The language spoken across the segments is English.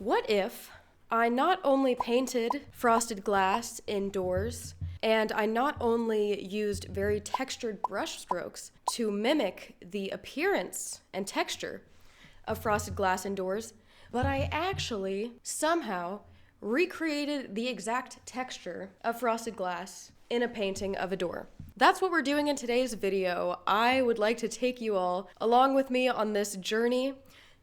What if I not only painted frosted glass indoors, and I not only used very textured brush strokes to mimic the appearance and texture of frosted glass indoors, but I actually somehow recreated the exact texture of frosted glass in a painting of a door. That's what we're doing in today's video. I would like to take you all along with me on this journey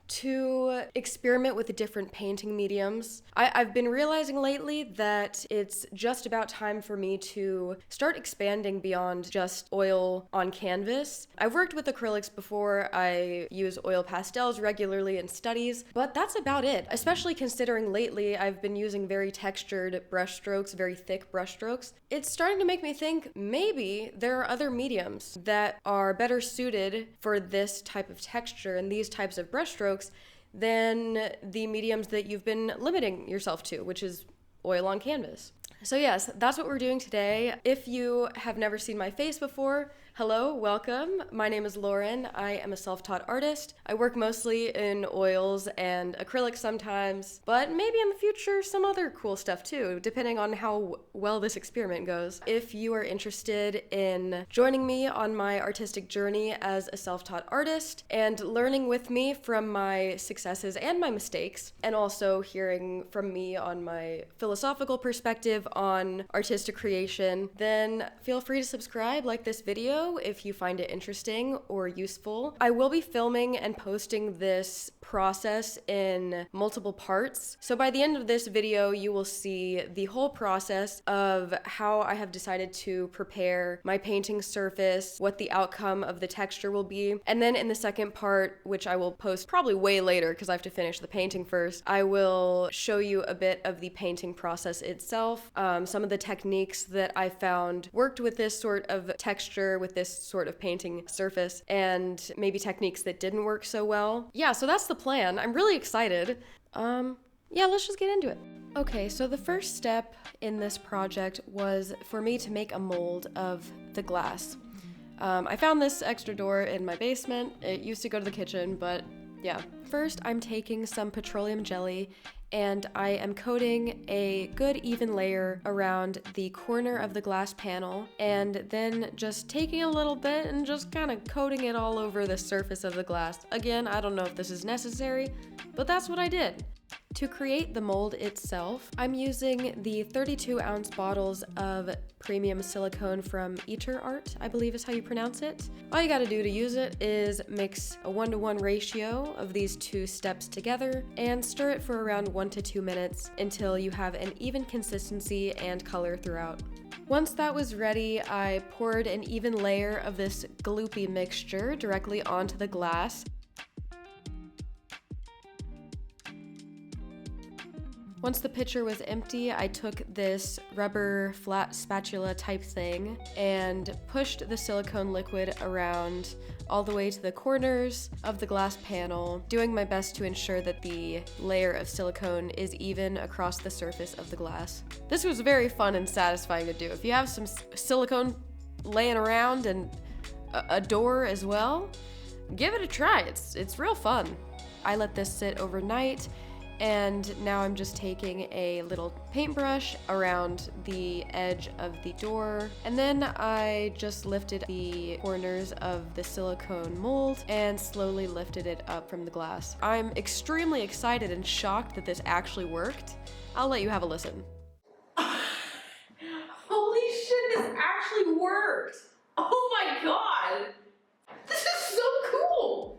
to experiment with the different painting mediums. I've been realizing lately that it's just about time for me to start expanding beyond just oil on canvas. I've worked with acrylics before. I use oil pastels regularly in studies, but that's about it, especially considering lately I've been using very textured brush strokes, very thick brush strokes. It's starting to make me think maybe there are other mediums that are better suited for this type of texture and these types of brush strokes than the mediums that you've been limiting yourself to, which is oil on canvas. So yes, that's what we're doing today. If you have never seen my face before, hello, welcome. My name is Lauren. I am a self-taught artist. I work mostly in oils and acrylics sometimes, but maybe in the future some other cool stuff too, depending on how well this experiment goes. If you are interested in joining me on my artistic journey as a self-taught artist and learning with me from my successes and my mistakes, and also hearing from me on my philosophical perspective on artistic creation, then feel free to subscribe, like this video if you find it interesting or useful. I will be filming and posting this process in multiple parts. So by the end of this video, you will see the whole process of how I have decided to prepare my painting surface, what the outcome of the texture will be. And then in the second part, which I will post probably way later because I have to finish the painting first, I will show you a bit of the painting process itself, some of the techniques that I found worked with this sort of texture, with this sort of painting surface, and maybe techniques that didn't work so well. Yeah, so that's the plan. I'm really excited. Yeah, let's just get into it. Okay, so the first step in this project was for me to make a mold of the glass. I found this extra door in my basement. It used to go to the kitchen, but yeah. First, I'm taking some petroleum jelly and I am coating a good even layer around the corner of the glass panel, and then just taking a little bit and just kind of coating it all over the surface of the glass. Again, I don't know if this is necessary, but that's what I did. To create the mold itself, I'm using the 32-ounce bottles of premium silicone from Eater Art, I believe is how you pronounce it. All you gotta do to use it is mix a 1-to-1 ratio of these two steps together and stir it for around 1 to 2 minutes until you have an even consistency and color throughout. Once that was ready, I poured an even layer of this gloopy mixture directly onto the glass. Once the pitcher was empty, I took this rubber flat spatula type thing and pushed the silicone liquid around all the way to the corners of the glass panel, doing my best to ensure that the layer of silicone is even across the surface of the glass. This was very fun and satisfying to do. If you have some silicone laying around and a door as well, give it a try. It's real fun. I let this sit overnight, and now I'm just taking a little paintbrush around the edge of the door, and then I just lifted the corners of the silicone mold and slowly lifted it up from the glass. I'm extremely excited and shocked that this actually worked. I'll let you have a listen. Holy shit, this actually worked! Oh my god! This is so cool!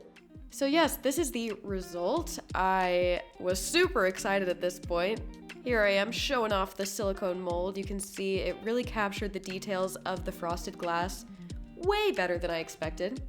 So yes, this is the result. I was super excited at this point. Here I am showing off the silicone mold. You can see it really captured the details of the frosted glass way better than I expected.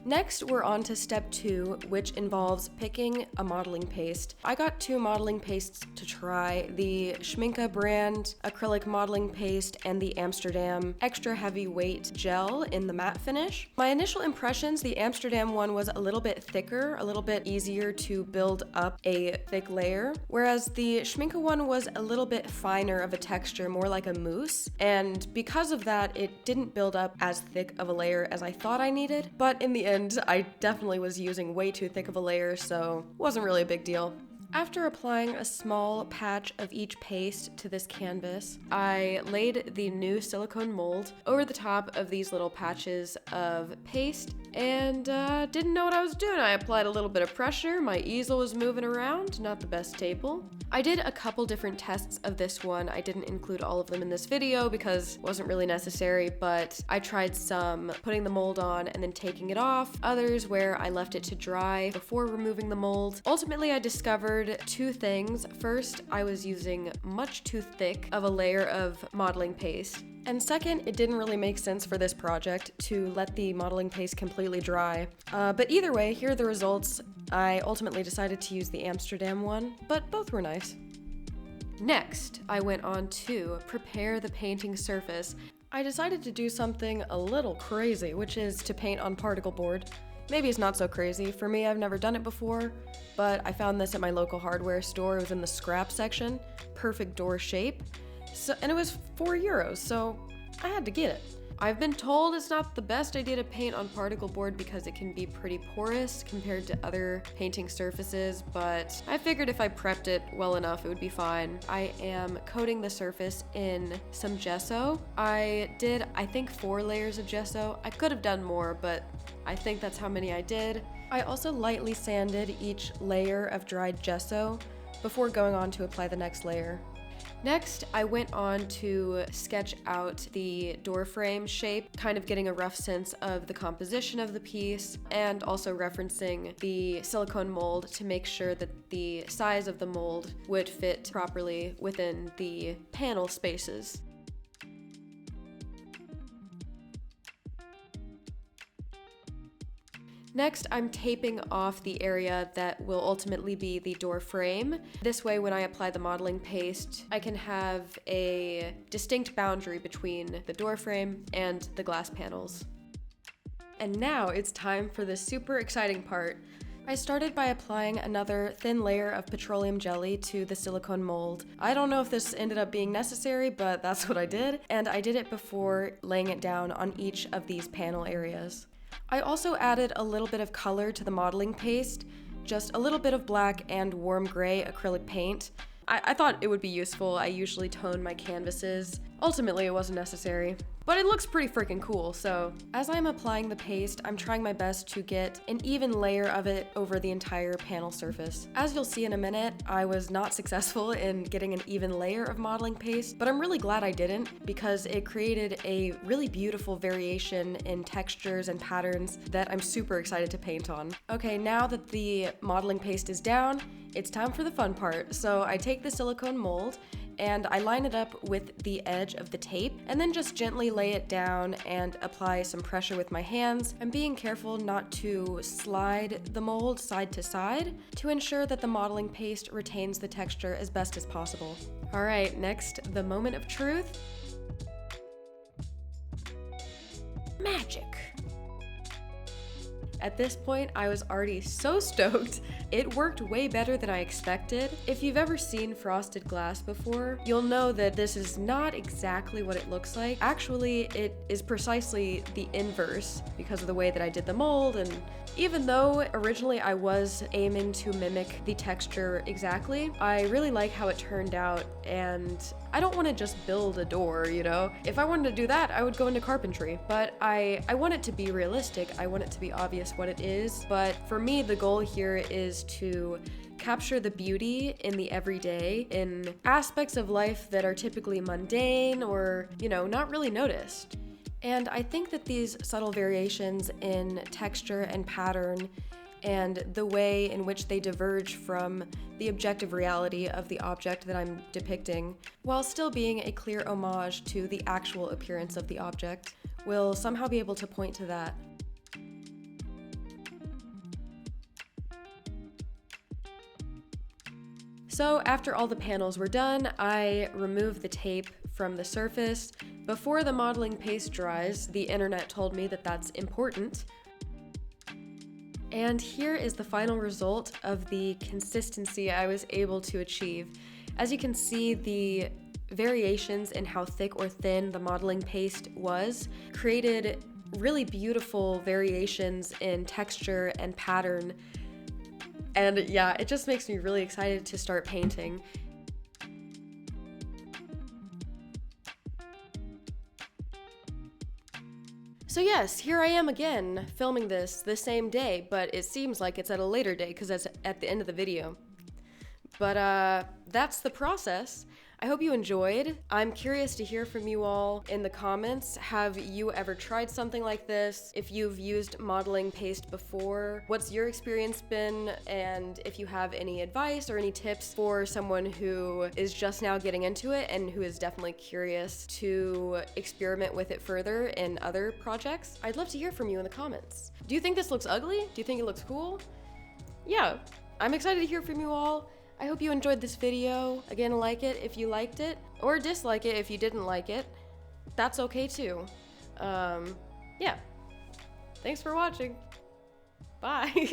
Next, we're on to step 2, which involves picking a modeling paste. I got 2 modeling pastes to try, the Schminke brand acrylic modeling paste and the Amsterdam extra heavyweight gel in the matte finish. My initial impressions, the Amsterdam one was a little bit thicker, a little bit easier to build up a thick layer, whereas the Schminke one was a little bit finer of a texture, more like a mousse, and because of that, it didn't build up as thick of a layer as I thought I needed, but in the end, I definitely was using way too thick of a layer, so it wasn't really a big deal. After applying a small patch of each paste to this canvas, I laid the new silicone mold over the top of these little patches of paste and didn't know what I was doing. I applied a little bit of pressure, my easel was moving around, not the best table. I did a couple different tests of this one. I didn't include all of them in this video because it wasn't really necessary, but I tried some putting the mold on and then taking it off, others where I left it to dry before removing the mold. Ultimately, I discovered two things. First, I was using much too thick of a layer of modeling paste. And second, it didn't really make sense for this project to let the modeling paste completely dry. But either way, here are the results. I ultimately decided to use the Amsterdam one, but both were nice. Next, I went on to prepare the painting surface. I decided to do something a little crazy, which is to paint on particle board. Maybe it's not so crazy. For me, I've never done it before, but I found this at my local hardware store. It was in the scrap section, perfect door shape. And it was €4, so I had to get it. I've been told it's not the best idea to paint on particle board because it can be pretty porous compared to other painting surfaces, but I figured if I prepped it well enough, it would be fine. I am coating the surface in some gesso. I did, I think, 4 layers of gesso. I could have done more, but I think that's how many I did. I also lightly sanded each layer of dried gesso before going on to apply the next layer. Next, I went on to sketch out the door frame shape, kind of getting a rough sense of the composition of the piece, and also referencing the silicone mold to make sure that the size of the mold would fit properly within the panel spaces. Next, I'm taping off the area that will ultimately be the door frame. This way, when I apply the modeling paste, I can have a distinct boundary between the door frame and the glass panels. And now it's time for the super exciting part. I started by applying another thin layer of petroleum jelly to the silicone mold. I don't know if this ended up being necessary, but that's what I did. And I did it before laying it down on each of these panel areas. I also added a little bit of color to the modeling paste, just a little bit of black and warm gray acrylic paint. I thought it would be useful. I usually tone my canvases. Ultimately, it wasn't necessary, but it looks pretty freaking cool. So as I'm applying the paste, I'm trying my best to get an even layer of it over the entire panel surface. As you'll see in a minute, I was not successful in getting an even layer of modeling paste, but I'm really glad I didn't because it created a really beautiful variation in textures and patterns that I'm super excited to paint on. Okay, now that the modeling paste is down, it's time for the fun part. So I take the silicone mold and I line it up with the edge of the tape and then just gently lay it down and apply some pressure with my hands. I'm being careful not to slide the mold side to side to ensure that the modeling paste retains the texture as best as possible. All right, next, the moment of truth. Magic. At this point, I was already so stoked. It worked way better than I expected. If you've ever seen frosted glass before, you'll know that this is not exactly what it looks like. Actually, it is precisely the inverse because of the way that I did the mold, and even though originally I was aiming to mimic the texture exactly, I really like how it turned out, and I don't want to just build a door, you know? If I wanted to do that, I would go into carpentry, but I want it to be realistic. I want it to be obvious what it is, but for me, the goal here is to capture the beauty in the everyday, in aspects of life that are typically mundane or, you know, not really noticed. And I think that these subtle variations in texture and pattern and the way in which they diverge from the objective reality of the object that I'm depicting, while still being a clear homage to the actual appearance of the object, will somehow be able to point to that. So after all the panels were done, I removed the tape from the surface. Before the modeling paste dries, the internet told me that that's important. And here is the final result of the consistency I was able to achieve. As you can see, the variations in how thick or thin the modeling paste was created really beautiful variations in texture and pattern. And yeah, it just makes me really excited to start painting. So yes, here I am again, filming this the same day, but it seems like it's at a later day because it's at the end of the video. But that's the process. I hope you enjoyed. I'm curious to hear from you all in the comments. Have you ever tried something like this? If you've used modeling paste before, what's your experience been? And if you have any advice or any tips for someone who is just now getting into it and who is definitely curious to experiment with it further in other projects, I'd love to hear from you in the comments. Do you think this looks ugly? Do you think it looks cool? Yeah, I'm excited to hear from you all. I hope you enjoyed this video. Again, like it if you liked it, or dislike it if you didn't like it. That's okay too. Yeah. Thanks for watching. Bye.